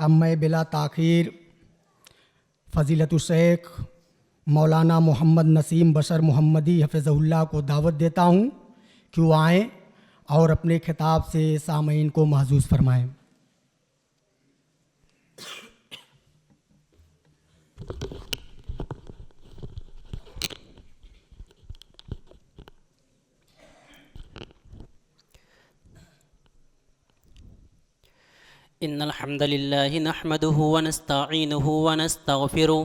اب میں بلا تاخیر فضیلت الشیخ مولانا محمد نسیم بشر محمدی حفظہ اللہ کو دعوت دیتا ہوں کہ وہ آئیں اور اپنے خطاب سے سامعین کو محظوظ فرمائیں۔ ان الحمد لله نحمده ونستعينه ونستغفره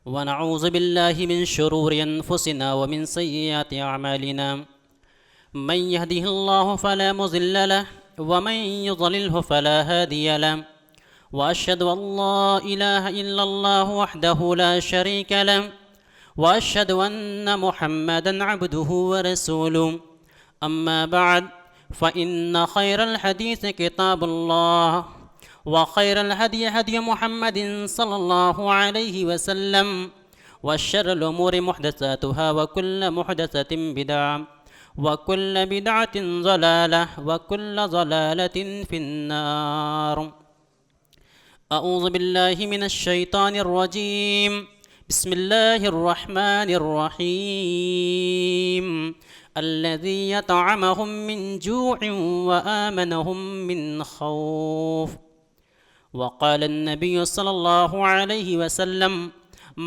ونعوذ بالله من شرور انفسنا ومن سيئات اعمالنا من يهده الله فلا مضل له ومن يضلله فلا هادي له واشهد ان لا اله الا الله وحده لا شريك له واشهد ان محمدا عبده ورسوله اما بعد فإن خير الحديث كتاب الله وخير الهدي هدي محمد صلى الله عليه وسلم وشر الأمور محدثاتها وكل محدثة بدعة وكل بدعة ضلالة وكل ضلالة في النار أعوذ بالله من الشيطان الرجيم بسم الله الرحمن الرحيم الذي يطعمهم من جوع وآمنهم من خوف وقال النبي صلى الله عليه وسلم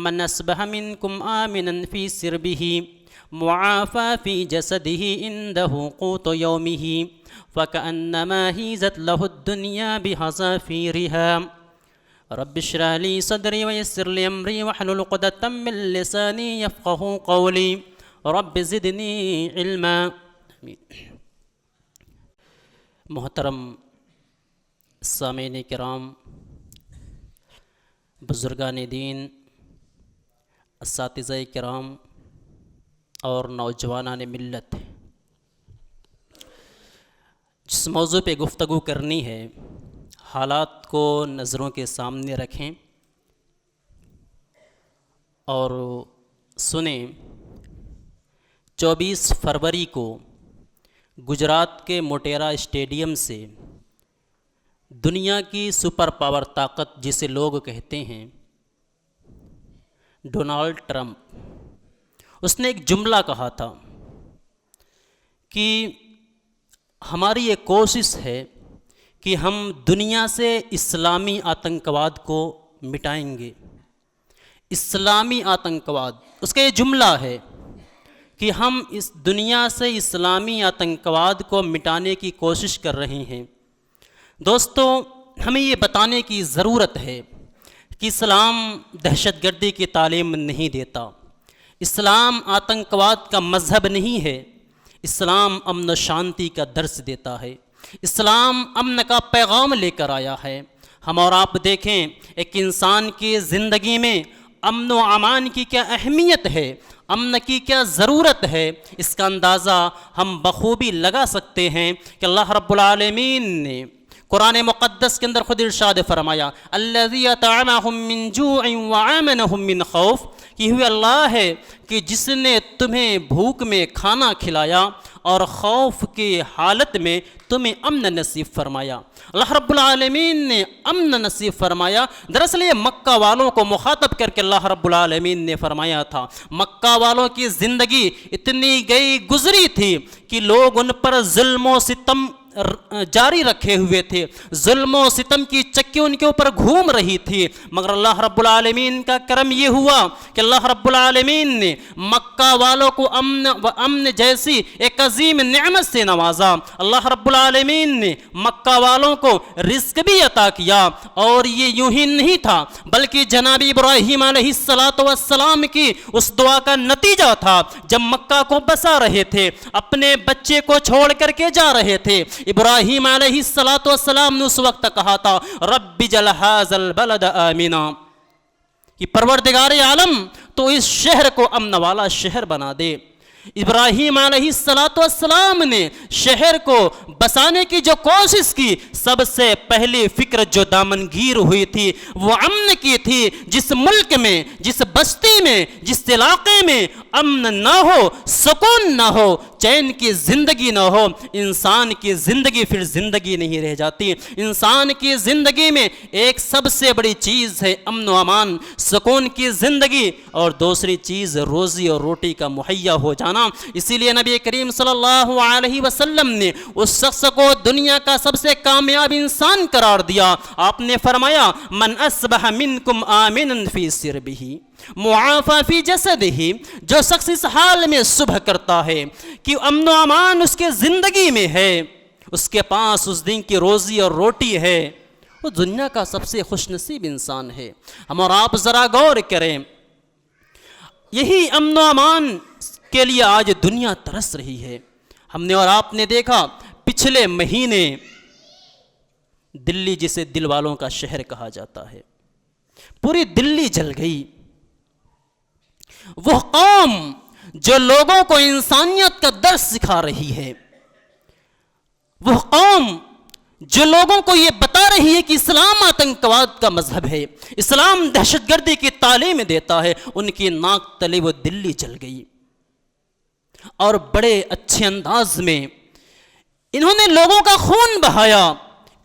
من أصبح منكم آمنا في سربه معافى في جسده عنده قوت يومه فكأنما هيزت له الدنيا بحذافيرها رب اشرح لي صدري ويسر لي أمري واحلل عقدة من لساني يفقهوا قولي رب زدنی علما۔ محترم سامعین کرام، بزرگان دین، اساتذہ کرام اور نوجوانان ملت، جس موضوع پہ گفتگو کرنی ہے حالات کو نظروں کے سامنے رکھیں اور سنیں۔ 24 فروری کو گجرات کے موٹیرا اسٹیڈیم سے دنیا کی سپر پاور طاقت جسے لوگ کہتے ہیں ڈونلڈ ٹرمپ، اس نے ایک جملہ کہا تھا کہ ہماری یہ کوشش ہے کہ ہم دنیا سے اسلامی آتنکواد کو مٹائیں گے۔ اسلامی آتنکواد، اس کا یہ جملہ ہے کہ ہم اس دنیا سے اسلامی آتنکواد کو مٹانے کی کوشش کر رہے ہیں۔ دوستو، ہمیں یہ بتانے کی ضرورت ہے کہ اسلام دہشت گردی کی تعلیم نہیں دیتا، اسلام آتنکواد کا مذہب نہیں ہے، اسلام امن و شانتی کا درس دیتا ہے، اسلام امن کا پیغام لے کر آیا ہے۔ ہم اور آپ دیکھیں ایک انسان کی زندگی میں امن و امان کی کیا اہمیت ہے، امن کی کیا ضرورت ہے، اس کا اندازہ ہم بخوبی لگا سکتے ہیں کہ اللہ رب العالمین نے قرآن مقدس کے اندر خود ارشاد فرمایا الذی اطعمہم من جوع وآمنہم من خوف، یہ ہوئے اللہ ہے کہ جس نے تمہیں بھوک میں کھانا کھلایا اور خوف کی حالت میں تمہیں امن نصیب فرمایا۔ اللہ رب العالمین نے امن نصیب فرمایا۔ دراصل یہ مکہ والوں کو مخاطب کر کے اللہ رب العالمین نے فرمایا تھا۔ مکہ والوں کی زندگی اتنی گزری تھی کہ لوگ ان پر ظلم و ستم جاری رکھے ہوئے تھے، ظلم و ستم کی چکی ان کے اوپر گھوم رہی تھی، مگر اللہ رب العالمین کا کرم یہ ہوا کہ اللہ رب العالمین نے مکہ والوں کو امن جیسی ایک عظیم نعمت سے نوازا۔ اللہ رب العالمین نے مکہ والوں کو رزق بھی عطا کیا، اور یہ یوں ہی نہیں تھا بلکہ جناب ابراہیم علیہ السلام کی اس دعا کا نتیجہ تھا۔ جب مکہ کو بسا رہے تھے، اپنے بچے کو چھوڑ کر کے جا رہے تھے، ابراہیم علیہ السلام نے اس وقت کہا تھا رب اجعل ھذا البلد آمنا، کہ پروردگار عالم تو اس شہر کو امن والا شہر بنا دے۔ ابراہیم علیہ السلام نے شہر کو بسانے کی جو کوشش کی، سب سے پہلی فکر جو دامنگیر ہوئی تھی وہ امن کی تھی۔ جس ملک میں، جس بستی میں، جس علاقے میں امن نہ ہو، سکون نہ ہو، چین کی زندگی نہ ہو، انسان کی زندگی پھر زندگی نہیں رہ جاتی۔ انسان کی زندگی میں ایک سب سے بڑی چیز ہے امن و امان، سکون کی زندگی، اور دوسری چیز روزی اور روٹی کا مہیا ہو جانا۔ اسی لیے نبی کریم صلی اللہ علیہ وسلم نے اس شخص کو دنیا کا سب سے کامیاب انسان قرار دیا۔ آپ نے فرمایا من اصبح منکم آمنا فی سربہ معافی فی جسدہ، جو شخص اس حال میں صبح کرتا ہے کہ امن و امان اس کے زندگی میں ہے، اس کے پاس اس دن کی روزی اور روٹی ہے، وہ دنیا کا سب سے خوش نصیب انسان ہے۔ ہم اور آپ ذرا غور کریں، یہی امن و امان کے لیے آج دنیا ترس رہی ہے۔ ہم نے اور آپ نے دیکھا پچھلے مہینے دلی، جسے دل والوں کا شہر کہا جاتا ہے، پوری دلی جل گئی۔ وہ قوم جو لوگوں کو انسانیت کا درس سکھا رہی ہے، وہ قوم جو لوگوں کو یہ بتا رہی ہے کہ اسلام آتنکواد کا مذہب ہے، اسلام دہشت گردی کی تعلیم دیتا ہے، ان کی ناک تلے وہ دلی جل گئی۔ اور بڑے اچھے انداز میں انہوں نے لوگوں کا خون بہایا۔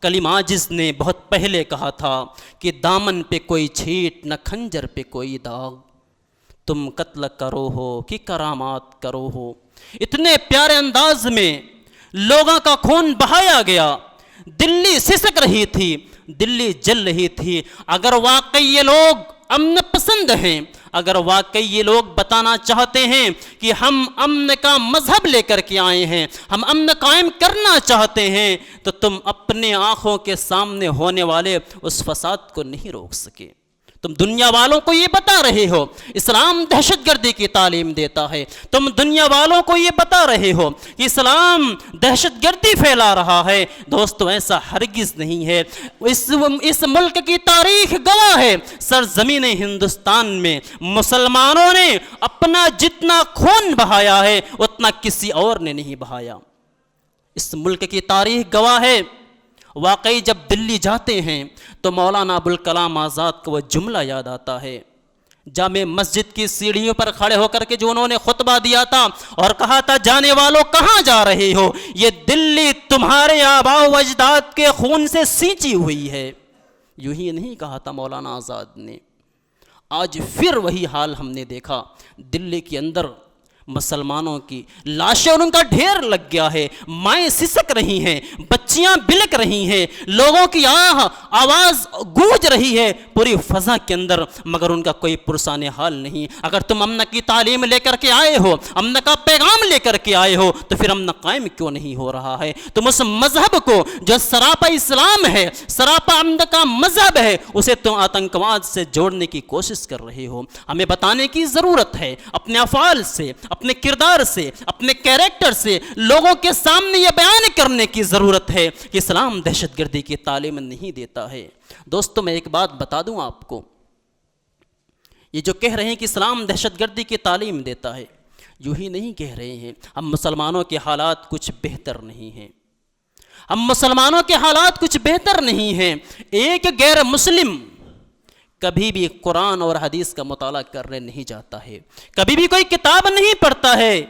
کلیم عاجز نے بہت پہلے کہا تھا کہ دامن پہ کوئی چھیٹ نہ کھنجر پہ کوئی داغ، تم قتل کرو ہو کہ کرامات کرو ہو۔ اتنے پیارے انداز میں لوگوں کا خون بہایا گیا، دلی سسک رہی تھی، دلی جل رہی تھی۔ اگر واقعی یہ لوگ امن پسند ہیں، اگر واقعی یہ لوگ بتانا چاہتے ہیں کہ ہم امن کا مذہب لے کر کے آئے ہیں، ہم امن قائم کرنا چاہتے ہیں، تو تم اپنے آنکھوں کے سامنے ہونے والے اس فساد کو نہیں روک سکے۔ تم دنیا والوں کو یہ بتا رہے ہو اسلام دہشت گردی کی تعلیم دیتا ہے، تم دنیا والوں کو یہ بتا رہے ہو کہ اسلام دہشت گردی پھیلا رہا ہے۔ دوستو ایسا ہرگز نہیں ہے۔ اس ملک کی تاریخ گواہ ہے، سرزمین ہندوستان میں مسلمانوں نے اپنا جتنا خون بہایا ہے اتنا کسی اور نے نہیں بہایا۔ اس ملک کی تاریخ گواہ ہے۔ واقعی جب دلی جاتے ہیں تو مولانا ابوالکلام آزاد کو وہ جملہ یاد آتا ہے، جامع مسجد کی سیڑھیوں پر کھڑے ہو کر کے جو انہوں نے خطبہ دیا تھا اور کہا تھا جانے والوں کہاں جا رہے ہو، یہ دلی تمہارے آباء و اجداد کے خون سے سینچی ہوئی ہے۔ یوں ہی نہیں کہا تھا مولانا آزاد نے۔ آج پھر وہی حال ہم نے دیکھا، دلی کے اندر مسلمانوں کی لاشیں اور ان کا ڈھیر لگ گیا ہے، مائیں سسک رہی ہیں، بچیاں بلک رہی ہیں، لوگوں کی آواز گونج رہی ہے پوری فضا کے اندر، مگر ان کا کوئی پرسان حال نہیں۔ اگر تم امن کی تعلیم لے کر کے آئے ہو، امن کا پیغام لے کر کے آئے ہو، تو پھر امن قائم کیوں نہیں ہو رہا ہے؟ تم اس مذہب کو جو سراپا اسلام ہے، سراپا امن کا مذہب ہے، اسے تم آتنکواد سے جوڑنے کی کوشش کر رہے ہو۔ ہمیں بتانے کی ضرورت ہے، اپنے افعال سے، اپنے کردار سے، اپنے کیریکٹر سے لوگوں کے سامنے یہ بیان کرنے کی ضرورت ہے کہ اسلام دہشت گردی کی تعلیم نہیں دیتا ہے۔ دوستو میں ایک بات بتا دوں آپ کو، یہ جو کہہ رہے ہیں کہ اسلام دہشت گردی کی تعلیم دیتا ہے، یوں ہی نہیں کہہ رہے ہیں۔ ہم مسلمانوں کے حالات کچھ بہتر نہیں ہیں، ہم مسلمانوں کے حالات کچھ بہتر نہیں ہیں۔ ایک غیر مسلم کبھی بھی قرآن اور حدیث کا مطالعہ کرنے نہیں جاتا ہے، کبھی بھی کوئی کتاب نہیں پڑھتا ہے۔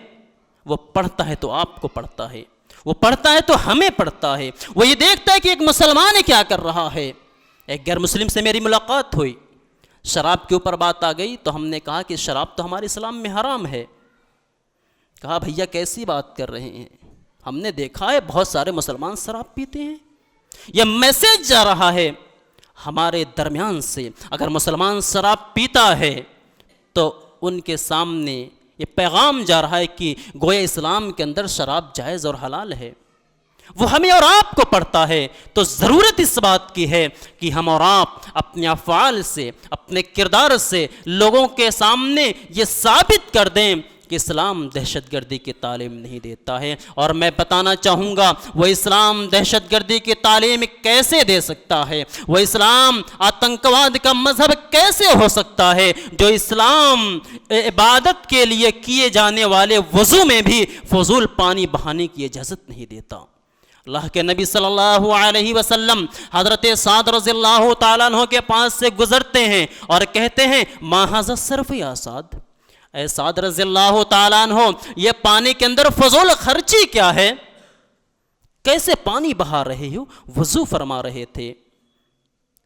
وہ پڑھتا ہے تو آپ کو پڑھتا ہے، وہ پڑھتا ہے تو ہمیں پڑھتا ہے، وہ یہ دیکھتا ہے کہ ایک مسلمان کیا کر رہا ہے۔ ایک غیر مسلم سے میری ملاقات ہوئی، شراب کے اوپر بات آ گئی تو ہم نے کہا کہ شراب تو ہمارے اسلام میں حرام ہے۔ کہا بھیا کیسی بات کر رہے ہیں، ہم نے دیکھا ہے بہت سارے مسلمان شراب پیتے ہیں۔ یہ میسج جا رہا ہے ہمارے درمیان سے، اگر مسلمان شراب پیتا ہے تو ان کے سامنے یہ پیغام جا رہا ہے کہ گویا اسلام کے اندر شراب جائز اور حلال ہے۔ وہ ہمیں اور آپ کو پڑھتا ہے، تو ضرورت اس بات کی ہے کہ ہم اور آپ اپنے افعال سے، اپنے کردار سے لوگوں کے سامنے یہ ثابت کر دیں کہ اسلام دہشت گردی کی تعلیم نہیں دیتا ہے، اور میں بتانا چاہوں گا وہ اسلام دہشت گردی کی تعلیم کیسے دے سکتا ہے، وہ اسلام آتنکواد کا مذہب کیسے ہو سکتا ہے جو اسلام عبادت کے لیے کیے جانے والے وضو میں بھی فضول پانی بہانے کی اجازت نہیں دیتا۔ اللہ کے نبی صلی اللہ علیہ وسلم حضرت سعد رضی اللہ تعالیٰ عنہ کے پاس سے گزرتے ہیں اور کہتے ہیں ما ھذا الصرف یا سعد، اے سعد رضی اللہ تعالیٰ عنہ یہ پانی کے اندر فضول خرچی کیا ہے، کیسے پانی بہا رہے ہو؟ وضو فرما رہے تھے۔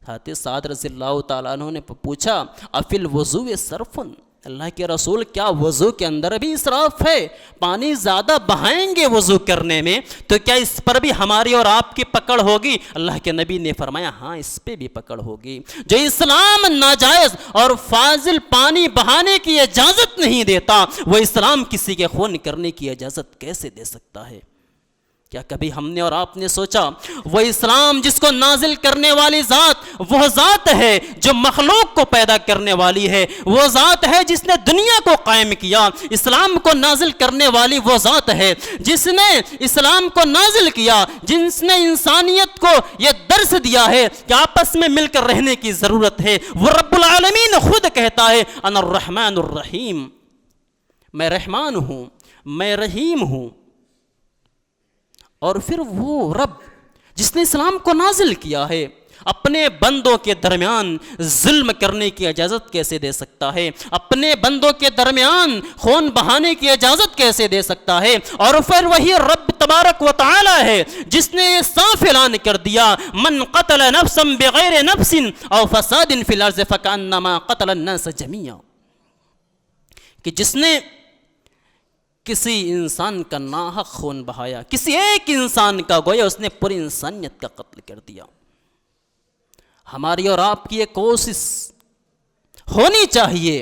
حضرت سعد رضی اللہ تعالیٰ عنہ نے پوچھا افی الوضوء صرف، اللہ کے رسول کیا وضو کے اندر بھی اسراف ہے؟ پانی زیادہ بہائیں گے وضو کرنے میں تو کیا اس پر بھی ہماری اور آپ کی پکڑ ہوگی؟ اللہ کے نبی نے فرمایا ہاں اس پہ بھی پکڑ ہوگی۔ جو اسلام ناجائز اور فاضل پانی بہانے کی اجازت نہیں دیتا وہ اسلام کسی کے خون کرنے کی اجازت کیسے دے سکتا ہے؟ کیا کبھی ہم نے اور آپ نے سوچا وہ اسلام جس کو نازل کرنے والی ذات وہ ذات ہے جو مخلوق کو پیدا کرنے والی ہے، وہ ذات ہے جس نے دنیا کو قائم کیا، اسلام کو نازل کرنے والی وہ ذات ہے جس نے اسلام کو نازل کیا، جس نے انسانیت کو یہ درس دیا ہے کہ آپس میں مل کر رہنے کی ضرورت ہے۔ وہ رب العالمین خود کہتا ہے انا الرحمن الرحیم، میں رحمان ہوں، میں رحیم ہوں۔ اور پھر وہ رب جس نے اسلام کو نازل کیا ہے اپنے بندوں کے درمیان ظلم کرنے کی اجازت کیسے دے سکتا ہے؟ اپنے بندوں کے درمیان خون بہانے کی اجازت کیسے دے سکتا ہے؟ اور پھر وہی رب تبارک و تعالی ہے جس نے یہ صاف اعلان کر دیا من قتل نفسا بغیر نفس او فساد فی الارض فکانما قتل الناس جميعا، کہ جس نے کسی انسان کا ناحق خون بہایا، کسی ایک انسان کا، گویا اس نے پوری انسانیت کا قتل کر دیا۔ ہماری اور آپ کی ایک کوشش ہونی چاہیے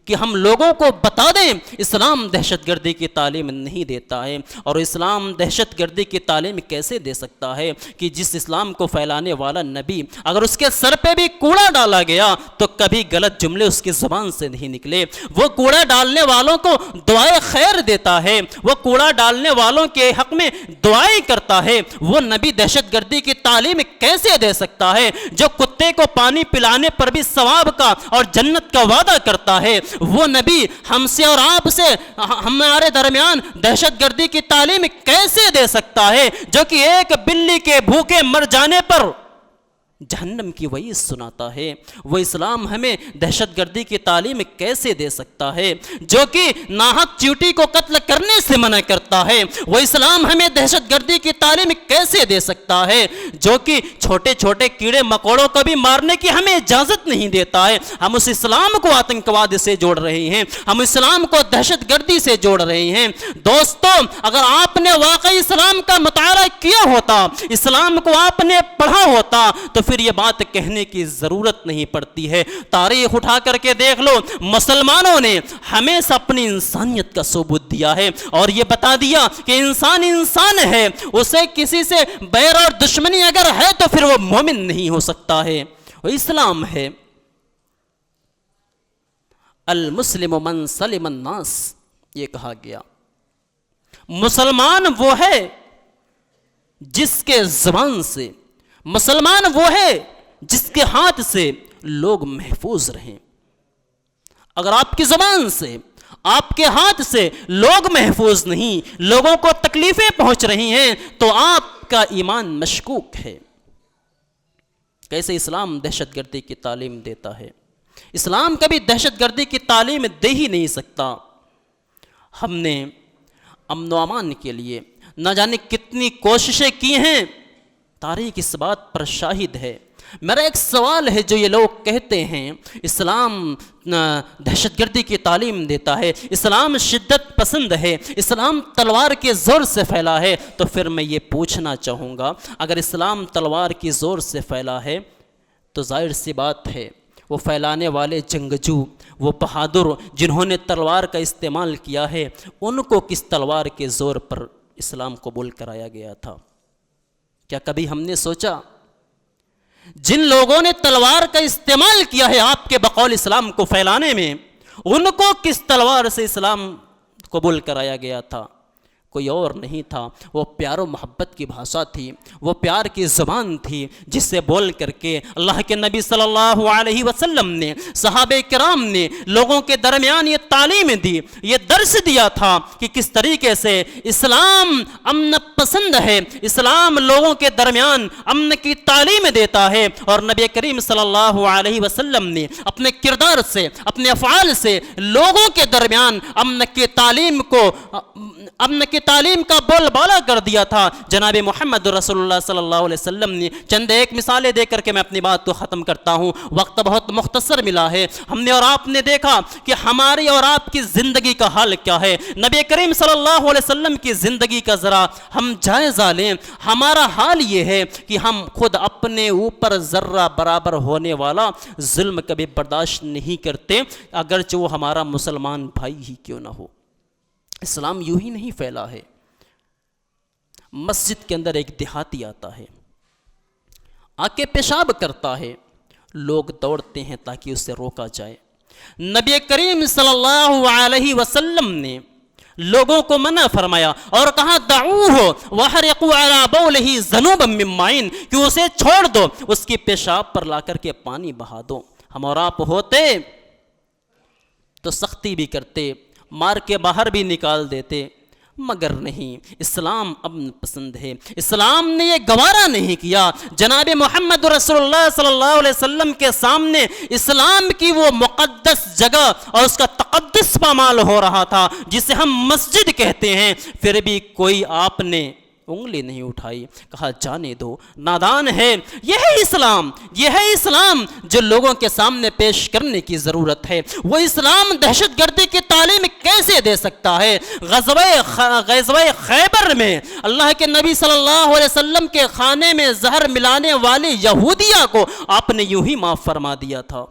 کہ ہم لوگوں کو بتا دیں اسلام دہشت گردی کی تعلیم نہیں دیتا ہے، اور اسلام دہشت گردی کی تعلیم کیسے دے سکتا ہے کہ جس اسلام کو پھیلانے والا نبی اگر اس کے سر پہ بھی کوڑا ڈالا گیا تو کبھی غلط جملے اس کی زبان سے نہیں نکلے، وہ کوڑا ڈالنے والوں کو دعائے خیر دیتا ہے، وہ کوڑا ڈالنے والوں کے حق میں دعائیں کرتا ہے، وہ نبی دہشت گردی کی تعلیم کیسے دے سکتا ہے جو کتے کو پانی پلانے پر بھی ثواب کا اور جنت کا وعدہ کرتا ہے؟ وہ نبی ہم سے اور آپ سے ہمارے درمیان دہشت گردی کی تعلیم کیسے دے سکتا ہے جو کہ ایک بلی کے بھوکے مر جانے پر جہنم کی وعید سناتا ہے؟ وہ اسلام ہمیں دہشت گردی کی تعلیم کیسے دے سکتا ہے جو کہ ناحق چیوٹی کو قتل کرنے سے منع کرتا ہے؟ وہ اسلام ہمیں دہشت گردی کی تعلیم کیسے دے سکتا ہے جو کہ چھوٹے چھوٹے کیڑے مکوڑوں کو بھی مارنے کی ہمیں اجازت نہیں دیتا ہے؟ ہم اس اسلام کو آتنکواد سے جوڑ رہے ہیں، ہم اسلام کو دہشت گردی سے جوڑ رہے ہیں۔ دوستو، اگر آپ نے واقعی اسلام کا مطالعہ کیا ہوتا، اسلام کو آپ نے پڑھا ہوتا تو پھر یہ بات کہنے کی ضرورت نہیں پڑتی ہے۔ تاریخ اٹھا کر کے دیکھ لو، مسلمانوں نے ہمیشہ اپنی انسانیت کا ثبوت دیا ہے اور یہ بتا دیا کہ انسان انسان ہے، اسے کسی سے بیر اور دشمنی اگر ہے تو پھر وہ مومن نہیں ہو سکتا ہے۔ وہ اسلام ہے المسلم من سلم الناس، یہ کہا گیا مسلمان وہ ہے جس کے زبان سے، مسلمان وہ ہے جس کے ہاتھ سے لوگ محفوظ رہیں۔ اگر آپ کی زبان سے، آپ کے ہاتھ سے لوگ محفوظ نہیں، لوگوں کو تکلیفیں پہنچ رہی ہیں تو آپ کا ایمان مشکوک ہے۔ کیسے اسلام دہشت گردی کی تعلیم دیتا ہے؟ اسلام کبھی دہشت گردی کی تعلیم دے ہی نہیں سکتا۔ ہم نے امن و امان کے لیے نہ جانے کتنی کوششیں کی ہیں، تاریخ اس بات پر شاہد ہے۔ میرا ایک سوال ہے، جو یہ لوگ کہتے ہیں اسلام دہشت گردی کی تعلیم دیتا ہے، اسلام شدت پسند ہے، اسلام تلوار کے زور سے پھیلا ہے، تو پھر میں یہ پوچھنا چاہوں گا اگر اسلام تلوار کی زور سے پھیلا ہے تو ظاہر سی بات ہے وہ پھیلانے والے جنگجو، وہ بہادر جنہوں نے تلوار کا استعمال کیا ہے، ان کو کس تلوار کے زور پر اسلام قبول کرایا گیا تھا؟ کیا کبھی ہم نے سوچا جن لوگوں نے تلوار کا استعمال کیا ہے آپ کے بقول اسلام کو پھیلانے میں، ان کو کس تلوار سے اسلام قبول کرایا گیا تھا کوئی اور نہیں تھا، وہ پیار و محبت کی بھاشا تھی، وہ پیار کی زبان تھی جس سے بول کر کے اللہ کے نبی صلی اللہ علیہ وسلم نے، صحابہ کرام نے لوگوں کے درمیان یہ تعلیم دی، یہ درس دیا تھا کہ کس طریقے سے اسلام امن پسند ہے، اسلام لوگوں کے درمیان امن کی تعلیم دیتا ہے، اور نبی کریم صلی اللہ علیہ وسلم نے اپنے کردار سے، اپنے افعال سے لوگوں کے درمیان امن کی تعلیم کا بول بالا کر دیا تھا۔ جناب محمد رسول اللہ صلی اللہ علیہ وسلم نے چند ایک مثالیں دے کر کے میں اپنی بات کو ختم کرتا ہوں، وقت بہت مختصر ملا ہے۔ ہم نے اور آپ نے دیکھا کہ ہماری اور آپ کی زندگی کا حال کیا ہے۔ نبی کریم صلی اللہ علیہ وسلم کی زندگی کا ذرا ہم جائزہ لیں۔ ہمارا حال یہ ہے کہ ہم خود اپنے اوپر ذرہ برابر ہونے والا ظلم کبھی برداشت نہیں کرتے، اگرچہ وہ ہمارا مسلمان بھائی ہی کیوں نہ ہو۔ اسلام یوں ہی نہیں پھیلا ہے۔ مسجد کے اندر ایک دیہاتی آتا ہے، آ کے پیشاب کرتا ہے، لوگ دوڑتے ہیں تاکہ اسے روکا جائے۔ نبی کریم صلی اللہ علیہ وسلم نے لوگوں کو منع فرمایا اور کہا دعوہ وحرقوا علی بولہ ذنوبا من معین، کہ اسے چھوڑ دو، اس کی پیشاب پر لا کر کے پانی بہا دو۔ ہم اور آپ ہوتے تو سختی بھی کرتے، مار کے باہر بھی نکال دیتے، مگر نہیں، اسلام امن پسند ہے۔ اسلام نے یہ گوارا نہیں کیا۔ جناب محمد رسول اللہ صلی اللہ علیہ وسلم کے سامنے اسلام کی وہ مقدس جگہ اور اس کا تقدس پامال ہو رہا تھا جسے ہم مسجد کہتے ہیں، پھر بھی کوئی آپ نے انگلی نہیں اٹھائی، کہا جانے دو، نادان ہے۔ یہ ہے اسلام، یہ ہے اسلام جو لوگوں کے سامنے پیش کرنے کی ضرورت ہے۔ وہ اسلام دہشت گردی کی تعلیم کیسے دے سکتا ہے؟ غزوہ خیبر میں اللہ کے نبی صلی اللہ علیہ وسلم کے کھانے میں زہر ملانے والی یہودیہ کو آپ نے یوں ہی معاف فرما دیا تھا۔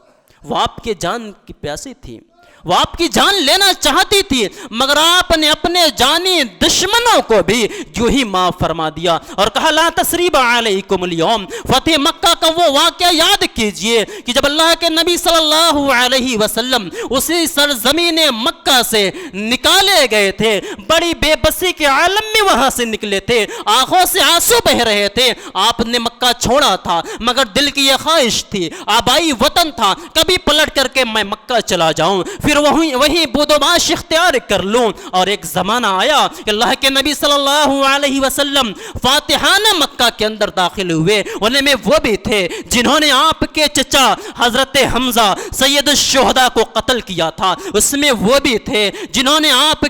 وہ آپ کے جان کی پیاسی تھی، وہ آپ کی جان لینا چاہتی تھی، مگر آپ نے اپنے جانی دشمنوں کو بھی یوں ہی معاف فرما دیا اور کہا لا تثریب علیکم اليوم۔ فتح مکہ کا وہ واقعہ یاد کیجئے کہ جب اللہ کے نبی صلی اللہ علیہ وسلم اسی سرزمین مکہ سے نکالے گئے تھے، بڑی بے بسی کے عالم میں وہاں سے نکلے تھے، آنکھوں سے آنسو بہ رہے تھے۔ آپ نے مکہ چھوڑا تھا، مگر دل کی یہ خواہش تھی، آبائی وطن تھا، کبھی پلٹ کر کے میں مکہ چلا جاؤں، پھر وہیں بود و باش اختیار کر لوں۔ اور ایک زمانہ آیا کہ اللہ کے نبی صلی اللہ علیہ وسلم فاتحانہ مکہ کے اندر داخل ہوئے۔ انہیں میں وہ بھی تھے جنہوں نے آپ کے چچا حضرت حمزہ سید الشہداء کو قتل کیا تھا، اس میں وہ بھی تھے جنہوں نے آپ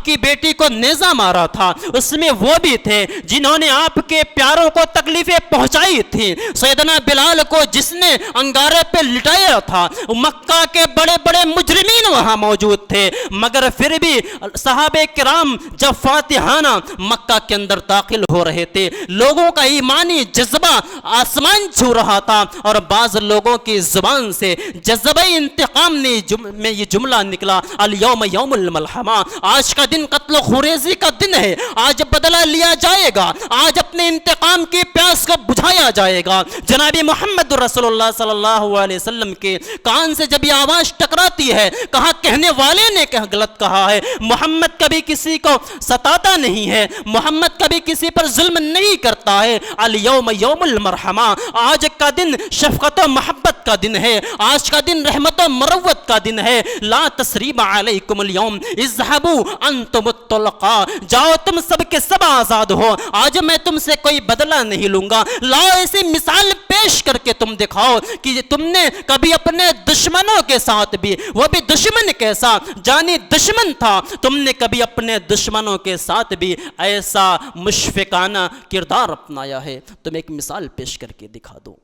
کی بیٹی کو نیزہ مارا تھا، اس میں وہ بھی تھے جنہوں نے آپ کے پیاروں کو تکلیفیں پہنچائی تھی، سیدنا بلال کو جس نے انگارے پہ لٹایا تھا۔ مکہ کے بڑے بڑے مجرمین وہاں موجود تھے، مگر پھر بھی صحابہ کرام جب فاتحانہ مکہ کے اندر داخل ہو رہے تھے، لوگوں کا ایمانی جذبہ آسمان چھو رہا تھا، اور بعض لوگوں کی زبان سے جذبہ انتقام میں یہ جملہ نکلا الیوم یوم الملحمہ، آج کا دن قتل و خریزی کا دن ہے، آج بدلہ لیا جائے گا، آج اپنے انتقام کی پیاس کو بجھایا جائے گا۔ جناب محمد رسول اللہ صلی اللہ علیہ وسلم کے کان سے جب یہ آواز ٹکراتی ہے، کہا کہنے والے نے غلط کہا ہے، محمد کبھی کسی کو ستاتا نہیں ہے، محمد کبھی کسی پر ظلم نہیں کرتا ہے۔ الیوم یوم المرحمہ، آج کا دن شفقت و محبت کا دن ہے، آج کا دن رحمت و مروت کا دن ہے۔ لا تثریب علیکم اليوم اذهبوا انتم الطلقاء، جاؤ تم سب کے سب آزاد ہو، آج میں تم سے کوئی بدلہ نہیں لوں گا۔ لاؤ ایسی مثال پیش کر کے تم دکھاؤ کہ تم نے کبھی اپنے دشمنوں کے ساتھ بھی، وہ بھی دشمن کیسا، جانی دشمن تھا، تم نے کبھی اپنے دشمنوں کے ساتھ بھی ایسا مشفقانہ کردار اپنایا ہے؟ تم ایک مثال پیش کر کے دکھا دو۔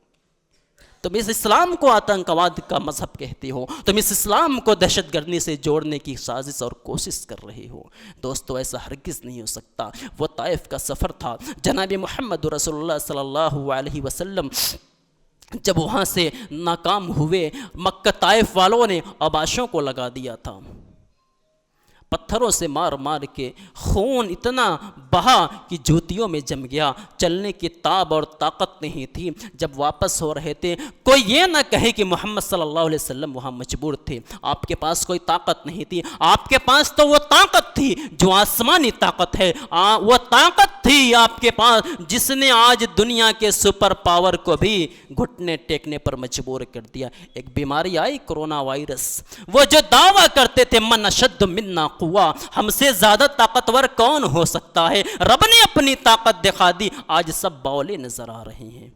تم اس اسلام کو آتنکواد کا مذہب کہتے ہو، تم اس اسلام کو دہشت گردی سے جوڑنے کی سازش اور کوشش کر رہے ہو۔ دوستو ایسا ہرگز نہیں ہو سکتا۔ وہ طائف کا سفر تھا، جناب محمد رسول اللہ صلی اللہ علیہ وسلم جب وہاں سے ناکام ہوئے، مکہ طائف والوں نے آباشوں کو لگا دیا تھا، پتھروں سے مار مار کے خون اتنا بہا کہ جوتیوں میں جم گیا، چلنے کی تاب اور طاقت نہیں تھی۔ جب واپس ہو رہے تھے، کوئی یہ نہ کہے کہ محمد صلی اللہ علیہ وسلم وہاں مجبور تھے، آپ کے پاس کوئی طاقت نہیں تھی، آپ کے پاس تو وہ طاقت تھی جو آسمانی طاقت ہے، وہ طاقت تھی آپ کے پاس جس نے آج دنیا کے سپر پاور کو بھی گھٹنے ٹیکنے پر مجبور کر دیا۔ ایک بیماری آئی کرونا وائرس، وہ جو دعویٰ کرتے تھے من اشد منا قوہ، ہم سے زیادہ طاقتور کون ہو سکتا ہے، رب نے اپنی طاقت دکھا دی، آج سب باولے نظر آ رہے ہیں،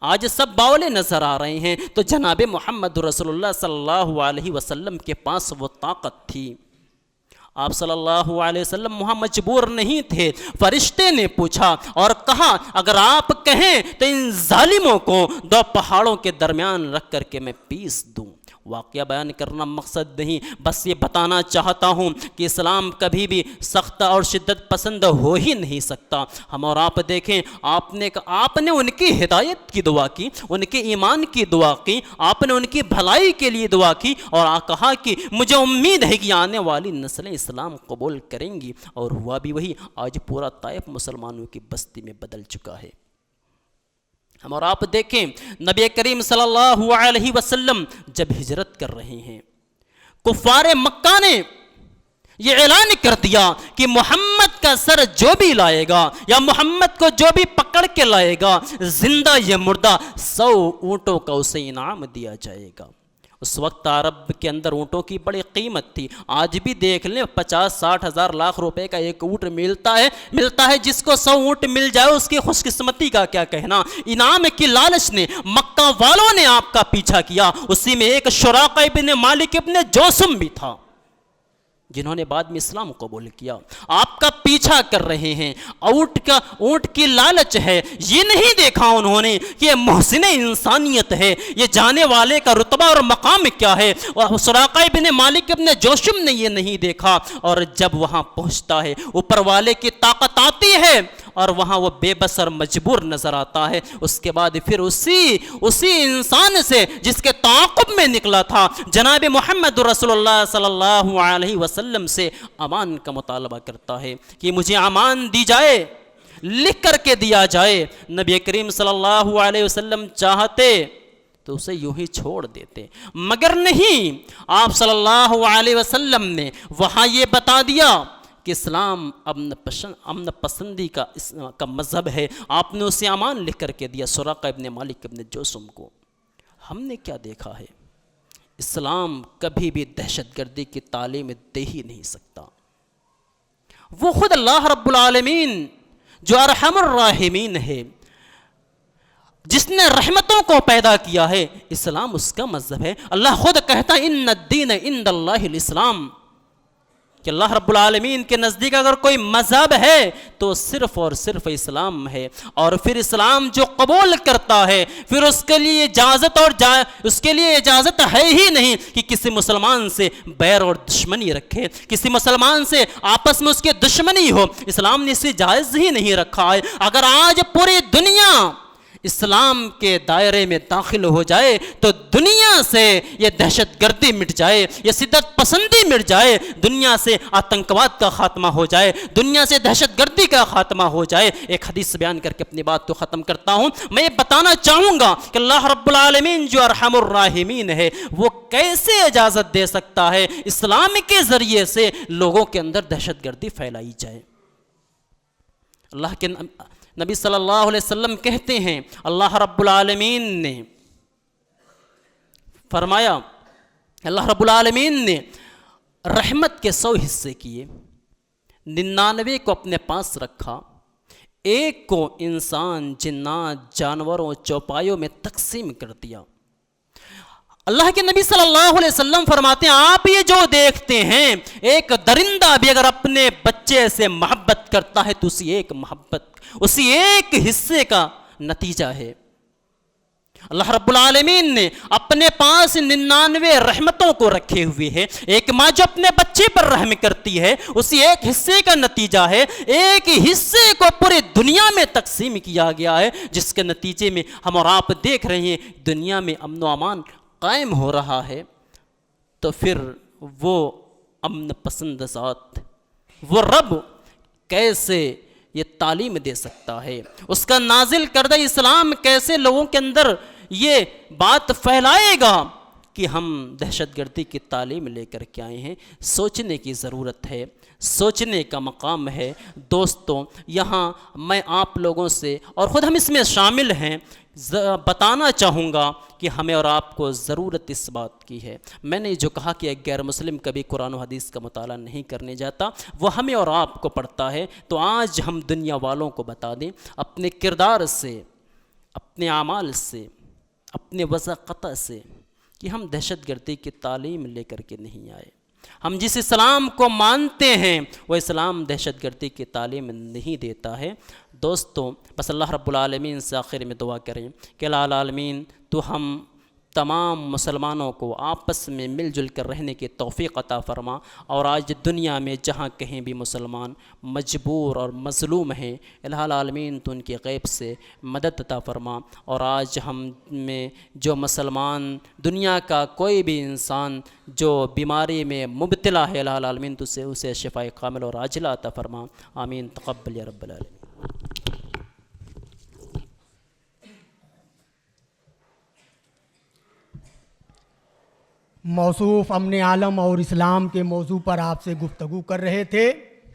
آج سب باولے نظر آ رہے ہیں۔ تو جناب محمد رسول اللہ صلی اللہ علیہ وسلم کے پاس وہ طاقت تھی، آپ صلی اللہ علیہ وسلم وہاں مجبور نہیں تھے۔ فرشتے نے پوچھا اور کہا اگر آپ کہیں تو ان ظالموں کو دو پہاڑوں کے درمیان رکھ کر کے میں پیس دوں۔ واقعہ بیان کرنا مقصد نہیں، بس یہ بتانا چاہتا ہوں کہ اسلام کبھی بھی سخت اور شدت پسند ہو ہی نہیں سکتا۔ ہم اور آپ دیکھیں، آپ نے ان کی ہدایت کی دعا کی، ان کے ایمان کی دعا کی، آپ نے ان کی بھلائی کے لیے دعا کی اور کہا کہ مجھے امید ہے کہ آنے والی نسلیں اسلام قبول کریں گی، اور ہوا بھی وہی۔ آج پورا طائف مسلمانوں کی بستی میں بدل چکا ہے۔ ہم اور آپ دیکھیں، نبی کریم صلی اللہ علیہ وسلم جب ہجرت کر رہے ہیں، کفار مکہ نے یہ اعلان کر دیا کہ محمد کا سر جو بھی لائے گا یا محمد کو جو بھی پکڑ کے لائے گا، زندہ یا مردہ 100 اونٹوں کا اسے انعام دیا جائے گا۔ اس وقت عرب کے اندر اونٹوں کی بڑی قیمت تھی، آج بھی دیکھ لیں 50-60 ہزار لاکھ روپے کا ایک اونٹ ملتا ہے، جس کو 100 اونٹ مل جائے اس کی خوش قسمتی کا کیا کہنا۔ انعام کی لالچ نے مکہ والوں نے آپ کا پیچھا کیا، اسی میں ایک شراقہ ابن مالک ابن جوسم بھی تھا جنہوں نے بعد میں اسلام قبول کیا، آپ کا پیچھا کر رہے ہیں۔ اونٹ کی لالچ ہے، یہ نہیں دیکھا انہوں نے کہ یہ محسن انسانیت ہے، یہ جانے والے کا رتبہ اور مقام کیا ہے۔ سراقہ ابن مالک ابن جوشم نے یہ نہیں دیکھا، اور جب وہاں پہنچتا ہے اوپر والے کی طاقت آتی ہے اور وہاں وہ بے بس اور مجبور نظر آتا ہے۔ اس کے بعد پھر اسی انسان سے جس کے تعاقب میں نکلا تھا، جناب محمد رسول اللہ صلی اللہ علیہ وسلم سے امان کا مطالبہ کرتا ہے کہ مجھے امان دی جائے، لکھ کر کے دیا جائے۔ نبی کریم صلی اللہ علیہ وسلم چاہتے تو اسے یوں ہی چھوڑ دیتے، مگر نہیں، آپ صلی اللہ علیہ وسلم نے وہاں یہ بتا دیا کہ اسلام امن پسندی کا مذہب ہے۔ آپ نے اسے امان لکھ کر کے دیا سراقہ ابن مالک ابن جوسم کو۔ ہم نے کیا دیکھا ہے؟ اسلام کبھی بھی دہشت گردی کی تعلیم دے ہی نہیں سکتا۔ وہ خود اللہ رب العالمین جو ارحم الراحمین ہے، جس نے رحمتوں کو پیدا کیا ہے، اسلام اس کا مذہب ہے۔ اللہ خود کہتا ہے ان الدین عند اللہ الاسلام، کہ اللہ رب العالمین کے نزدیک اگر کوئی مذہب ہے تو صرف اور صرف اسلام ہے۔ اور پھر اسلام جو قبول کرتا ہے، پھر اس کے لیے اجازت ہے ہی نہیں کہ کسی مسلمان سے بیر اور دشمنی رکھے، کسی مسلمان سے آپس میں اس کی دشمنی ہو۔ اسلام نے اسے جائز ہی نہیں رکھا ہے۔ اگر آج پوری دنیا اسلام کے دائرے میں داخل ہو جائے تو دنیا سے یہ دہشت گردی مٹ جائے، یہ شدت پسندی مٹ جائے، دنیا سے آتنکواد کا خاتمہ ہو جائے، دنیا سے دہشت گردی کا خاتمہ ہو جائے۔ ایک حدیث بیان کر کے اپنی بات کو ختم کرتا ہوں۔ میں یہ بتانا چاہوں گا کہ اللہ رب العالمین جو ارحم الراحمین ہے، وہ کیسے اجازت دے سکتا ہے اسلام کے ذریعے سے لوگوں کے اندر دہشت گردی پھیلائی جائے۔ اللہ کے نبی صلی اللہ علیہ وسلم کہتے ہیں، اللہ رب العالمین نے فرمایا، اللہ رب العالمین نے رحمت کے 100 حصے کیے، 99 کو اپنے پاس رکھا، ایک کو انسان، جنات، جانوروں، چوپایوں میں تقسیم کر دیا۔ اللہ کے نبی صلی اللہ علیہ وسلم فرماتے ہیں، آپ یہ جو دیکھتے ہیں، ایک درندہ بھی اگر اپنے بچے سے محبت کرتا ہے تو اسی ایک حصے کا نتیجہ ہے۔ اللہ رب العالمین نے اپنے پاس 99 رحمتوں کو رکھے ہوئے ہیں۔ ایک ماں جو اپنے بچے پر رحم کرتی ہے، اسی ایک حصے کا نتیجہ ہے، ایک حصے کو پوری دنیا میں تقسیم کیا گیا ہے، جس کے نتیجے میں ہم اور آپ دیکھ رہے ہیں دنیا میں امن و امان قائم ہو رہا ہے۔ تو پھر وہ امن پسند ذات، وہ رب کیسے یہ تعلیم دے سکتا ہے؟ اس کا نازل کردہ اسلام کیسے لوگوں کے اندر یہ بات پھیلائے گا کہ ہم دہشت گردی کی تعلیم لے کر کے آئے ہیں. سوچنے کی ضرورت ہے, سوچنے کا مقام ہے. دوستوں, یہاں میں آپ لوگوں سے اور خود ہم اس میں شامل ہیں بتانا چاہوں گا کہ ہمیں اور آپ کو ضرورت اس بات کی ہے. میں نے جو کہا کہ ایک غیر مسلم کبھی قرآن و حدیث کا مطالعہ نہیں کرنے جاتا, وہ ہمیں اور آپ کو پڑھتا ہے. تو آج ہم دنیا والوں کو بتا دیں اپنے کردار سے, اپنے اعمال سے, اپنے وضع قطع سے کہ ہم دہشت گردی کی تعلیم لے کر کے نہیں آئے. ہم جس اسلام کو مانتے ہیں وہ اسلام دہشت گردی کی تعلیم نہیں دیتا ہے. دوستوں, بس اللہ رب العالمین سے آخر میں دعا کریں کہ اللہ العالمین تو ہم تمام مسلمانوں کو آپس میں مل جل کر رہنے کی توفیق عطا فرما. اور آج دنیا میں جہاں کہیں بھی مسلمان مجبور اور مظلوم ہیں, الہ العالمین تو ان کی غیب سے مدد عطا فرما. اور آج ہم میں جو مسلمان, دنیا کا کوئی بھی انسان جو بیماری میں مبتلا ہے, الہ العالمین تو اسے شفاء کامل اور عاجلہ عطا فرما. آمین. تقبل یا رب العالمین. موصوف امن عالم اور اسلام کے موضوع پر آپ سے گفتگو کر رہے تھے.